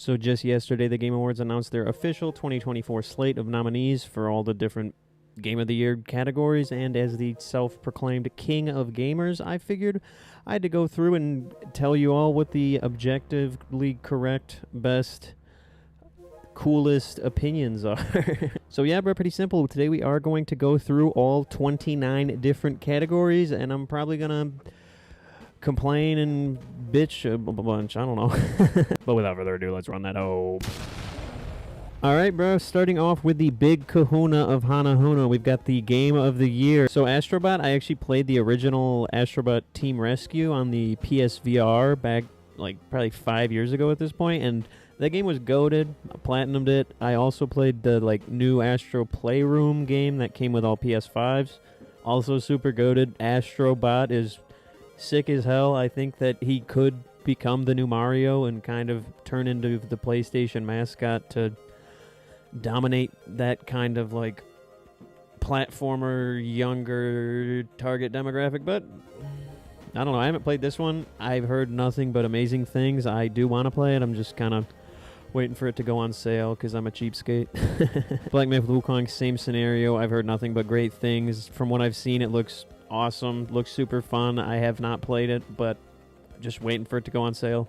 So just yesterday, the Game Awards announced their official 2024 slate of nominees for all the different Game of the Year categories, and as the self-proclaimed king of gamers, I figured I had to go through and tell you all what the objectively correct, best, coolest opinions are. So yeah, bro, pretty simple. Today we are going to go through all 29 different categories, and I'm probably gonna complain and bitch a bunch. I don't know. But without further ado, let's run that up. Alright, bro, starting off with the big kahuna of Hanahuna, we've got the Game of the Year. So Astrobot, I actually played the original Astrobot Team Rescue on the PSVR back, like, probably 5 years ago at this point, and that game was goated. I platinumed it. I also played the, like, new Astro Playroom game that came with all PS5s. Also super goated. Astrobot is sick as hell. I think that he could become the new Mario and kind of turn into the PlayStation mascot to dominate that kind of like platformer younger target demographic. But I don't know, I haven't played this one. I've heard nothing but amazing things. I do want to play it. I'm just kind of waiting for it to go on sale because I'm a cheapskate. Black Myth Wukong, same scenario. I've heard nothing but great things. From what I've seen, it looks awesome, looks super fun. I have not played it, but just waiting for it to go on sale.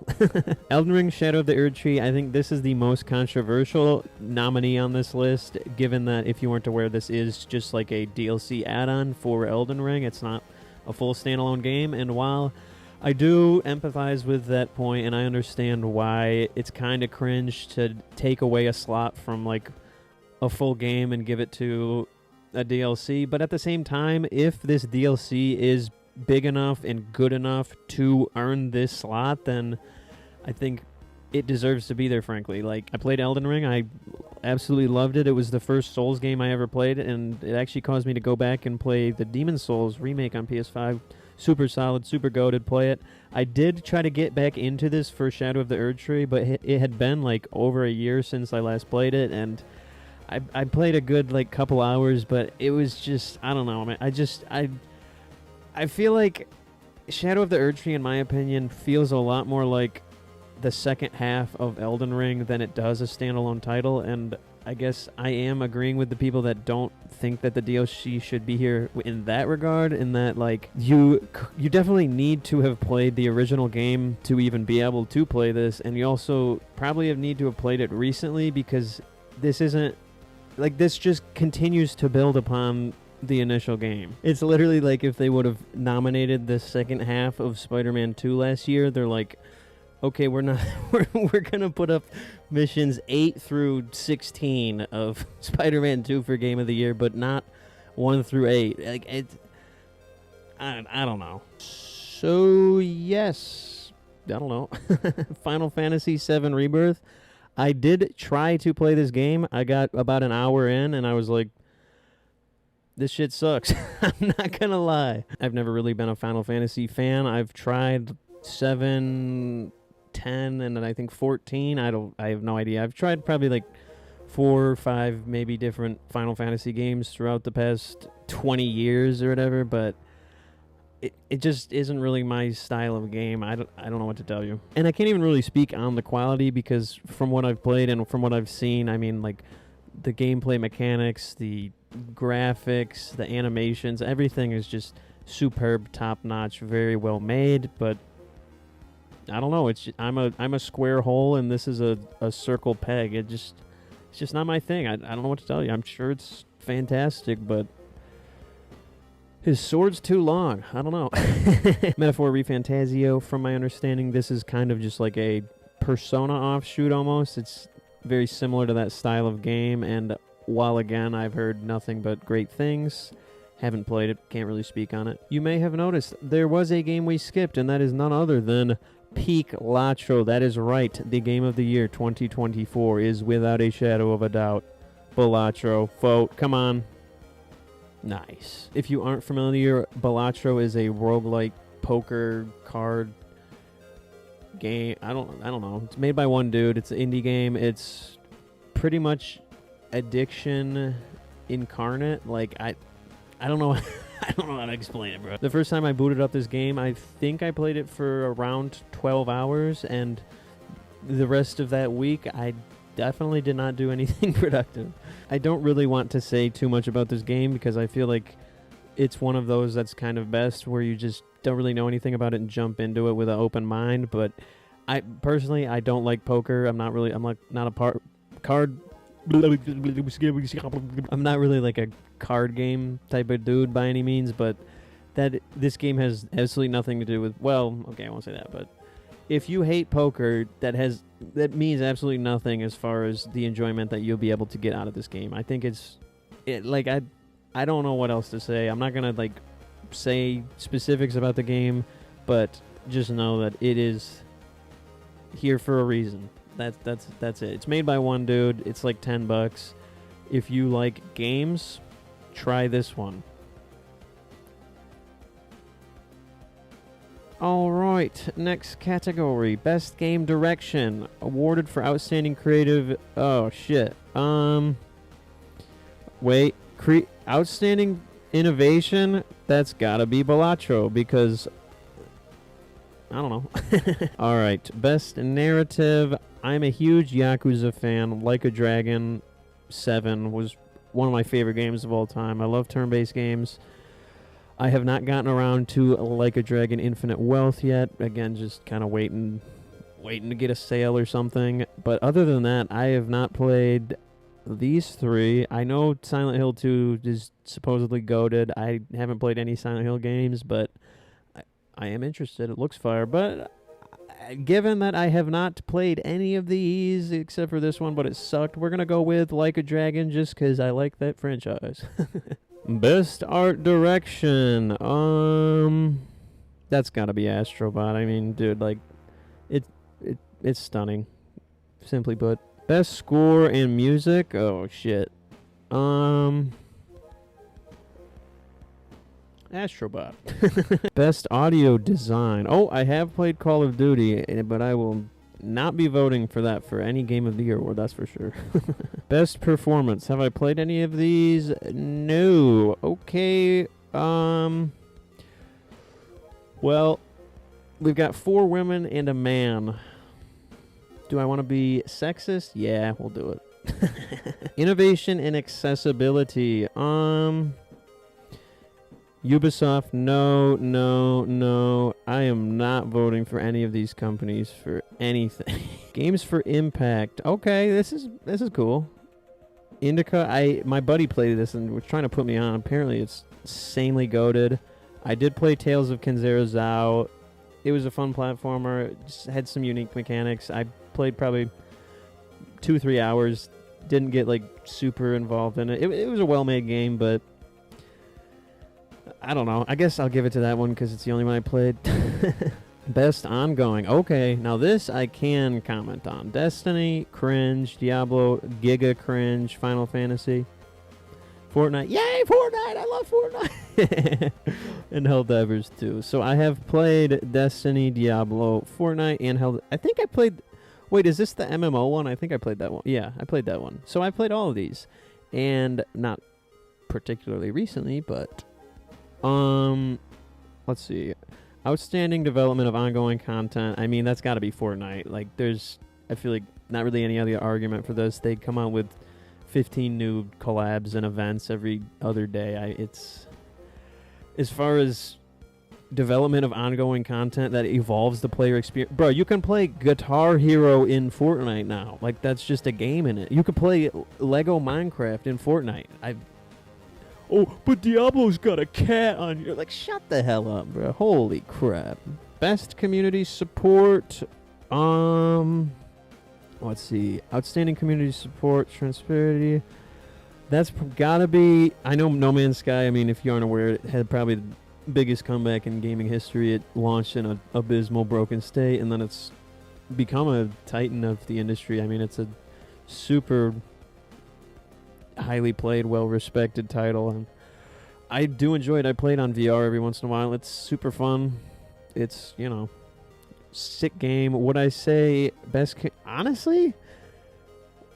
Elden Ring Shadow of the Erdtree, I think this is the most controversial nominee on this list, given that, if you weren't aware, this is just like a DLC add-on for Elden Ring. It's not a full standalone game, and while I do empathize with that point, and I understand why it's kind of cringe to take away a slot from like a full game and give it to a DLC, but at the same time, if this DLC is big enough and good enough to earn this slot, then I think it deserves to be there, frankly. Like, I played Elden Ring. I absolutely loved it. It was the first Souls game I ever played, and it actually caused me to go back and play the Demon's Souls remake on PS5. Super solid, super goated, play it. I did try to get back into this for Shadow of the Erdtree, but it had been like over a year since I last played it, and I played a good like couple hours, but it was just, I don't know, man. I feel like Shadow of the Erdtree, in my opinion, feels a lot more like the second half of Elden Ring than it does a standalone title, and I guess I am agreeing with the people that don't think that the DLC should be here in that regard, in that like you definitely need to have played the original game to even be able to play this, and you also probably need to have played it recently, because this isn't like, this just continues to build upon the initial game. It's literally like if they would have nominated the second half of Spider-Man 2 last year, they're like, okay, we're gonna put up missions 8 through 16 of Spider-Man 2 for Game of the Year, but not 1 through 8. Like, I don't know. So yes, I don't know. Final Fantasy VII Rebirth. I did try to play this game. I got about an hour in, and I was like, this shit sucks. I'm not gonna lie. I've never really been a Final Fantasy fan. I've tried 7, 10, and then I think 14. I have no idea. I've tried probably like 4 or 5 maybe different Final Fantasy games throughout the past 20 years or whatever, but it just isn't really my style of game. I don't know what to tell you. And I can't even really speak on the quality, because from what I've played and from what I've seen, I mean, like, the gameplay mechanics, the graphics, the animations, everything is just superb, top-notch, very well made, but I don't know. I'm a square hole, and this is a circle peg. It's just not my thing. I don't know what to tell you. I'm sure it's fantastic, but his sword's too long. I don't know. Metaphor Refantasio, from my understanding, this is kind of just like a Persona offshoot almost. It's very similar to that style of game, and while again I've heard nothing but great things, haven't played it, can't really speak on it. You may have noticed there was a game we skipped, and that is none other than Peak Latro. That is right. The Game of the Year 2024 is without a shadow of a doubt Balatro. Vote. Come on. Nice. If you aren't familiar, Balatro is a roguelike poker card game. I don't know. It's made by one dude. It's an indie game. It's pretty much addiction incarnate. Like, I don't know. I don't know how to explain it, bro. The first time I booted up this game, I think I played it for around 12 hours, and the rest of that week, I definitely did not do anything productive. I don't really want to say too much about this game because I feel like it's one of those that's kind of best where you just don't really know anything about it and jump into it with an open mind. But I personally, I don't like poker. I'm not a card. I'm not really like a card game type of dude by any means, but this game has absolutely nothing to do with. Well, okay, I won't say that, but if you hate poker, that means absolutely nothing as far as the enjoyment that you'll be able to get out of this game. I think I don't know what else to say. I'm not gonna like say specifics about the game, but just know that it is here for a reason. That's it. It's made by one dude. It's like $10. If you like games, try this one. Alright, next category. Best Game Direction. Awarded for Outstanding Creative... Oh, shit. Wait. Outstanding Innovation? That's gotta be Balatro, because... I don't know. Alright, Best Narrative. I'm a huge Yakuza fan. Like a Dragon 7 was one of my favorite games of all time. I love turn-based games. I have not gotten around to Like a Dragon Infinite Wealth yet. Again, just kind of waiting to get a sale or something. But other than that, I have not played these three. I know Silent Hill 2 is supposedly goated. I haven't played any Silent Hill games, but I am interested. It looks fire. But given that I have not played any of these except for this one, but it sucked, we're going to go with Like a Dragon just because I like that franchise. Best Art Direction. That's gotta be Astrobot. I mean, dude, like, it's stunning. Simply put. Best Score and Music. Oh shit. Astrobot. Best Audio Design. Oh, I have played Call of Duty, but I will not be voting for that for any Game of the Year award, that's for sure. Best Performance. Have I played any of these? No. Okay. Well, we've got 4 women and a man. Do I want to be sexist? Yeah, we'll do it. Innovation and Accessibility. Ubisoft, no. I am not voting for any of these companies for anything. Games for Impact. Okay, this is cool. Indica, my buddy played this and was trying to put me on. Apparently it's insanely goated. I did play Tales of Kenzera Zao. It was a fun platformer. It just had some unique mechanics. I played probably 2-3 hours. Didn't get like super involved in it. It was a well-made game, but I don't know. I guess I'll give it to that one because it's the only one I played. Best Ongoing. Okay, now this I can comment on. Destiny, cringe. Diablo, giga cringe. Final Fantasy. Fortnite. Yay, Fortnite! I love Fortnite! And Helldivers too. So I have played Destiny, Diablo, Fortnite, and I think I played... Wait, is this the MMO one? I think I played that one. Yeah, I played that one. So I played all of these. And not particularly recently, but... let's see. Outstanding development of ongoing content. I mean, that's got to be Fortnite. Like, I feel like not really any other argument for this. They come out with 15 new collabs and events every other day. It's as far as development of ongoing content that evolves the player experience. Bro, you can play Guitar Hero in Fortnite now. Like, that's just a game in it. You could play Lego Minecraft in Fortnite. Oh, but Diablo's got a cat on you. Like, shut the hell up, bro. Holy crap. Best community support. Let's see. Outstanding community support, transparency. That's gotta be... I know No Man's Sky, I mean, if you aren't aware, it had probably the biggest comeback in gaming history. It launched in an abysmal, broken state, and then it's become a titan of the industry. I mean, it's a super... highly played, well-respected title, and I do enjoy it. I play it on VR every once in a while. It's super fun. It's, sick game. Would I say best... honestly,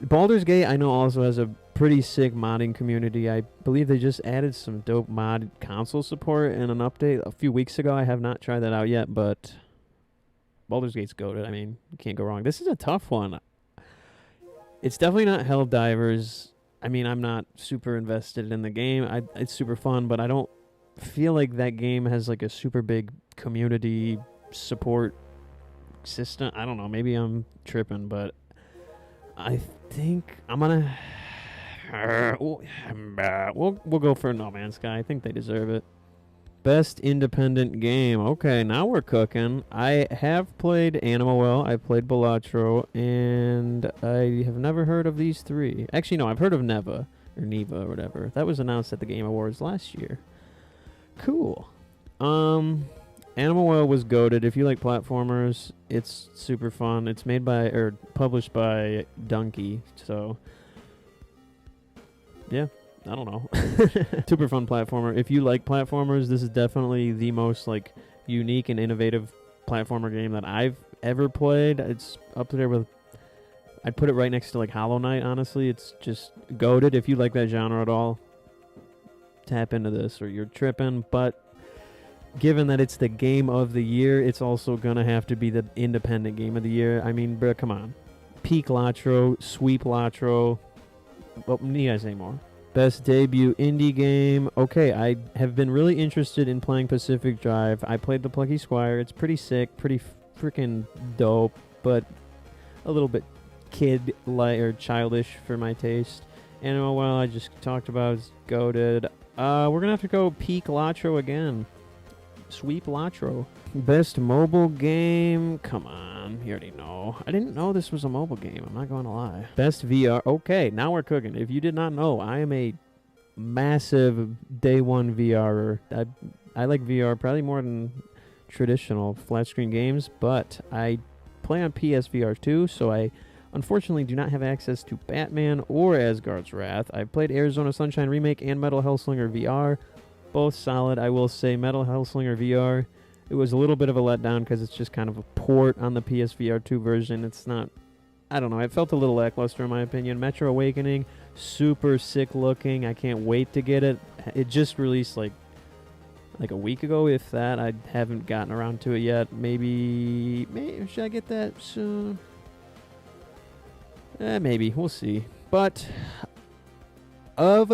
Baldur's Gate I know also has a pretty sick modding community. I believe they just added some dope mod console support in an update a few weeks ago. I have not tried that out yet, but Baldur's Gate's goated. I mean, you can't go wrong. This is a tough one. It's definitely not Helldivers. I mean, I'm not super invested in the game. It's super fun, but I don't feel like that game has like a super big community support system. I don't know. Maybe I'm tripping, but I think I'm gonna. We'll go for No Man's Sky. I think they deserve it. Best independent game. Okay, now we're cooking. I have played Animal Well, I've played Balatro, and I have never heard of these three. Actually, no, I've heard of Neva, or Neva, or whatever. That was announced at the Game Awards last year. Cool. Animal Well was goated. If you like platformers, it's super fun. It's made by, or published by Donkey, so yeah. I don't know. Super fun platformer. If you like platformers, this is definitely the most like unique and innovative platformer game that I've ever played. It's up there with, I'd put it right next to like Hollow Knight, honestly. It's just goated. If you like that genre at all, tap into this or you're tripping. But given that it's the game of the year, it's also going to have to be the independent game of the year. I mean, bro, come on. Peak Latro, sweep Latro. What do you guys say more? Best debut indie game. Okay, I have been really interested in playing Pacific Drive. I played the Plucky Squire. It's pretty sick, pretty freaking dope, but a little bit kid-like or childish for my taste. Animal Well, I just talked about, is goated. We're going to have to go Peak Latro again. Sweep Latro. Best mobile game. Come on, you already know. I didn't know this was a mobile game. I'm not going to lie. Best VR. Okay, now we're cooking. If you did not know, I am a massive day one VRer. I like VR probably more than traditional flat screen games, but I play on PSVR too, so I unfortunately do not have access to Batman or Asgard's Wrath. I played Arizona Sunshine Remake and Metal Hellslinger VR. Both solid. I will say Metal Hellslinger VR, it was a little bit of a letdown because it's just kind of a port on the PSVR 2 version. It's not, I don't know, it felt a little lackluster in my opinion. Metro Awakening, super sick looking. I can't wait to get it. It just released like a week ago, if that. I haven't gotten around to it yet. Maybe should I get that soon? Maybe. We'll see. But of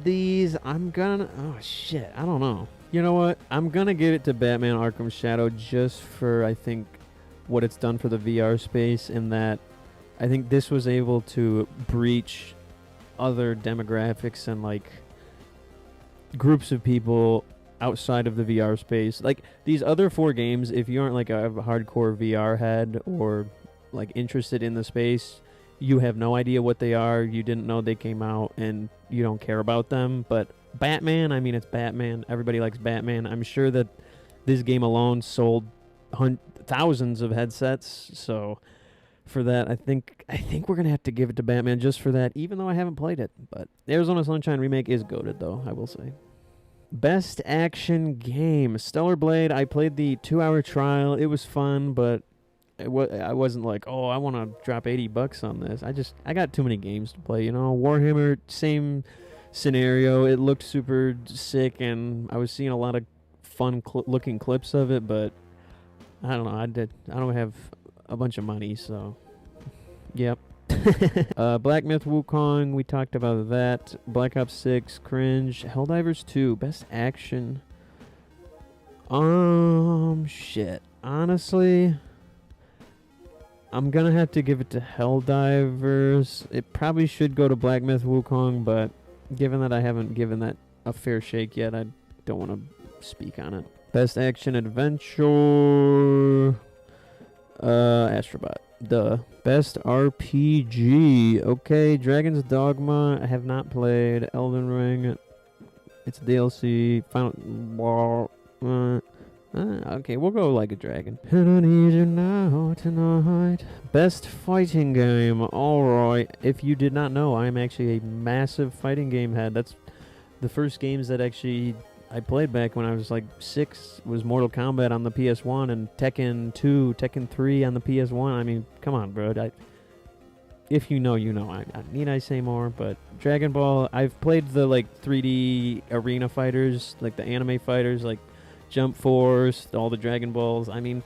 these, I'm gonna, oh shit, I don't know. You know what? I'm gonna give it to Batman Arkham Shadow just for, I think, what it's done for the VR space, in that I think this was able to breach other demographics and like groups of people outside of the VR space. Like these other 4 games, if you aren't like a hardcore VR head or like interested in the space, you have no idea what they are. You didn't know they came out and you don't care about them. But Batman, I mean, it's Batman. Everybody likes Batman. I'm sure that this game alone sold thousands of headsets. So for that, I think we're going to have to give it to Batman just for that, even though I haven't played it. But Arizona Sunshine Remake is goated, though, I will say. Best action game. Stellar Blade. I played the 2-hour trial. It was fun, but I wasn't like, oh, I want to drop $80 on this. I got too many games to play, you know. Warhammer, same scenario. It looked super sick, and I was seeing a lot of fun looking clips of it, but I don't know. I don't have a bunch of money, so yep. Black Myth Wukong, we talked about that. Black Ops 6, cringe. Helldivers 2, best action. Shit. Honestly, I'm gonna have to give it to Helldivers. It probably should go to Black Myth Wukong, but given that I haven't given that a fair shake yet, I don't want to speak on it. Best action adventure. Astrobot. Duh. Best RPG. Okay, Dragon's Dogma. I have not played. Elden Ring. It's DLC. Final. Okay, we'll go Like a Dragon. I don't need you now tonight. Best fighting game. Alright. If you did not know, I am actually a massive fighting game head. That's the first games that actually I played back when I was like 6 was Mortal Kombat on the PS1 and Tekken 2, Tekken 3 on the PS1. I mean, come on, bro. If you know, you know. Need I say more? But Dragon Ball, I've played the like 3D arena fighters, like the anime fighters, like Jump Force, all the Dragon Balls. I mean,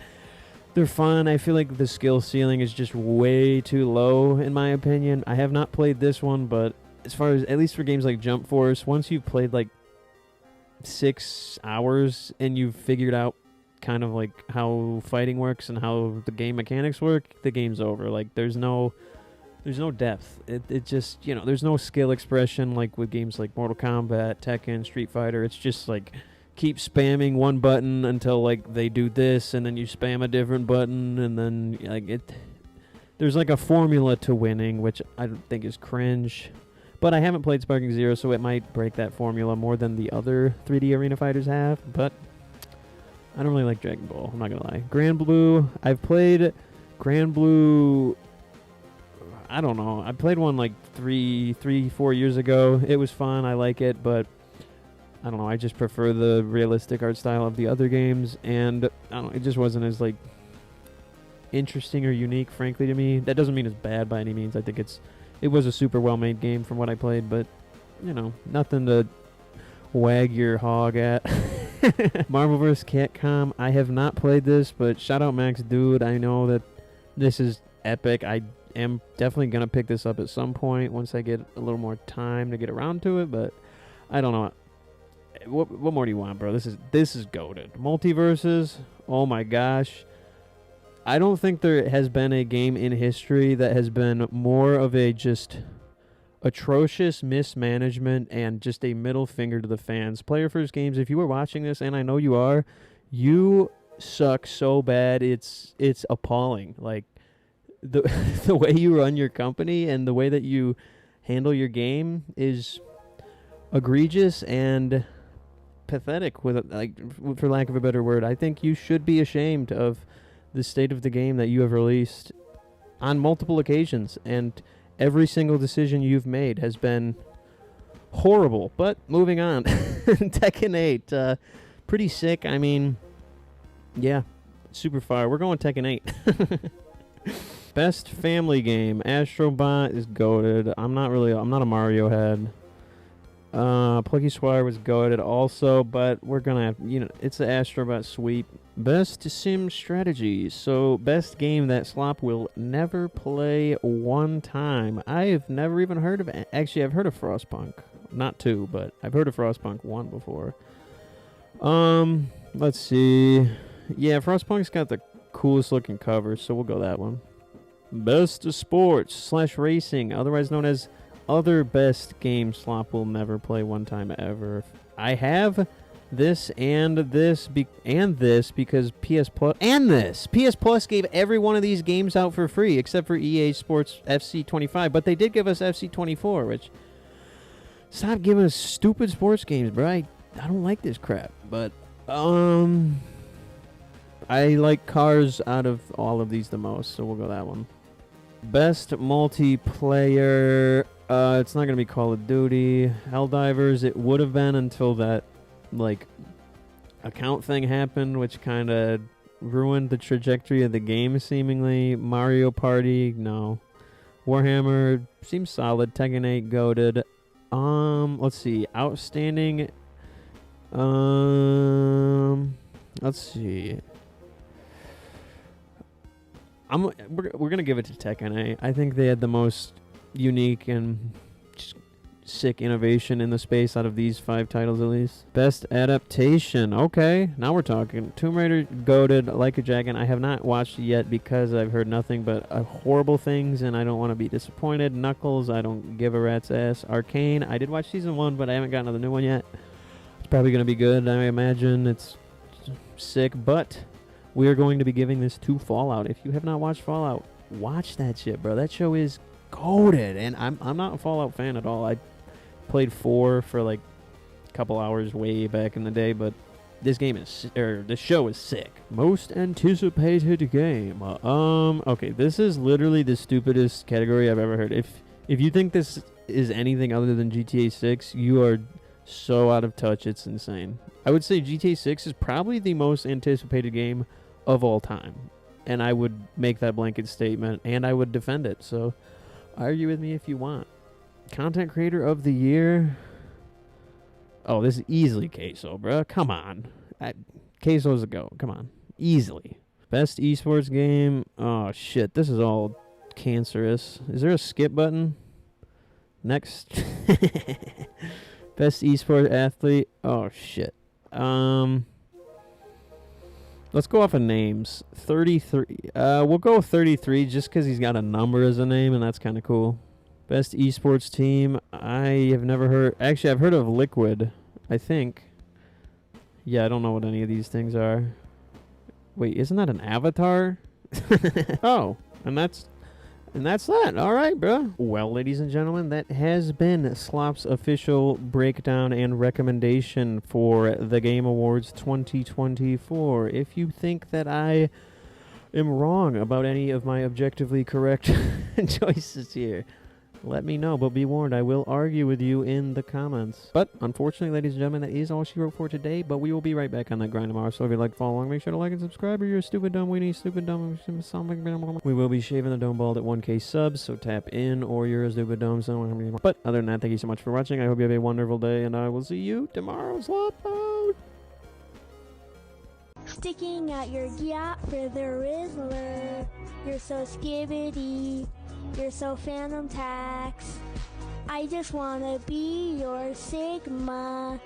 They're fun. I feel like the skill ceiling is just way too low, in my opinion. I have not played this one, but as far as, at least for games like Jump Force, once you've played like 6 hours and you've figured out kind of like how fighting works and how the game mechanics work, the game's over. Like there's no depth. It just, there's no skill expression like with games like Mortal Kombat, Tekken, Street Fighter. It's just like keep spamming one button until like they do this, and then you spam a different button, and then like there's like a formula to winning, which I don't think is cringe. But I haven't played Sparking Zero, so it might break that formula more than the other 3D arena fighters have. But I don't really like Dragon Ball, I'm not gonna lie. Grand Blue, I've played Grand Blue, I don't know. I played one like 4 years ago. It was fun, I like it, but I don't know, I just prefer the realistic art style of the other games, and I don't know, it just wasn't as like interesting or unique, frankly, to me. That doesn't mean it's bad by any means. I think it was a super well-made game from what I played, but, nothing to wag your hog at. Marvel vs. Capcom, I have not played this, but shout out Max Dude. I know that this is epic. I am definitely going to pick this up at some point once I get a little more time to get around to it, but I don't know. What more do you want, bro? This is goated. Multiverses, oh my gosh. I don't think there has been a game in history that has been more of a just atrocious mismanagement and just a middle finger to the fans. Player First Games, if you were watching this, and I know you are, you suck so bad, it's appalling. Like, the way you run your company and the way that you handle your game is egregious and pathetic, for lack of a better word. I think you should be ashamed of the state of the game that you have released on multiple occasions, and every single decision you've made has been horrible. But moving on. Tekken 8, pretty sick. I mean, yeah, super fire. We're going Tekken 8. Best family game, Astrobot is goated. I'm not a Mario head. Plucky Squire was goated also, but we're gonna have, it's the Astrobot sweep. Best sim strategy. So, best game that Slop will never play one time. I've never even heard of it. Actually, I've heard of Frostpunk. Not 2, but I've heard of Frostpunk 1 before. Let's see. Yeah, Frostpunk's got the coolest looking cover, so we'll go that one. Best sports / racing, otherwise known as other best game Slop will never play one time ever. I have this and this because PS Plus gave every one of these games out for free except for EA Sports FC 25, but they did give us FC 24, which, stop giving us stupid sports games, bro. I don't like this crap. But I like cars out of all of these the most, so we'll go that one. Best multiplayer, it's not going to be Call of Duty. Helldivers, it would have been until that, account thing happened, which kind of ruined the trajectory of the game, seemingly. Mario Party, no. Warhammer, seems solid. Tekken 8, goated. Let's see. Outstanding, let's see. We're gonna give it to Tekken 8. I think they had the most unique and just sick innovation in the space out of these 5 titles, at least. Best adaptation. Okay, now we're talking. Tomb Raider, goated. Like a Dragon, I have not watched it yet because I've heard nothing but horrible things, and I don't want to be disappointed. Knuckles, I don't give a rat's ass. Arcane, I did watch season 1, but I haven't gotten to the new one yet. It's probably gonna be good, I imagine. It's sick, but we are going to be giving this to Fallout. If you have not watched Fallout, watch that shit, bro. That show is goated, and I'm not a Fallout fan at all. I played 4 for a couple hours way back in the day, but this show is sick. Most anticipated game. Okay, this is literally the stupidest category I've ever heard. If you think this is anything other than GTA 6, you are so out of touch, it's insane. I would say GTA 6 is probably the most anticipated game of all time, and I would make that blanket statement, and I would defend it, so argue with me if you want. Content Creator of the Year. Oh, this is easily Queso, bro. Come on. Queso's a go. Come on. Easily. Best esports game. Oh, shit. This is all cancerous. Is there a skip button? Next. Best esports athlete. Oh, shit. Let's go off of names. 33. We'll go with 33 just because he's got a number as a name, and that's kind of cool. Best esports team. I have never heard. Actually, I've heard of Liquid, I think. Yeah, I don't know what any of these things are. Wait, isn't that an avatar? Oh, and that's that. All right, bro. Well, ladies and gentlemen, that has been Slop's official breakdown and recommendation for the Game Awards 2024. If you think that I am wrong about any of my objectively correct choices here, let me know, but be warned, I will argue with you in the comments. But, unfortunately, ladies and gentlemen, that is all she wrote for today, but we will be right back on that grind tomorrow, so if you'd like to follow along, make sure to like and subscribe, or you're a stupid dumb weenie, stupid dumb... We will be shaving the dome bald at 1K subs, so tap in, or you're a stupid dumb... But, other than that, thank you so much for watching, I hope you have a wonderful day, and I will see you tomorrow, slop out! Sticking out your yacht for the Rizzler. You're so skibbity. You're so Phantom Tax. I just wanna be your Sigma.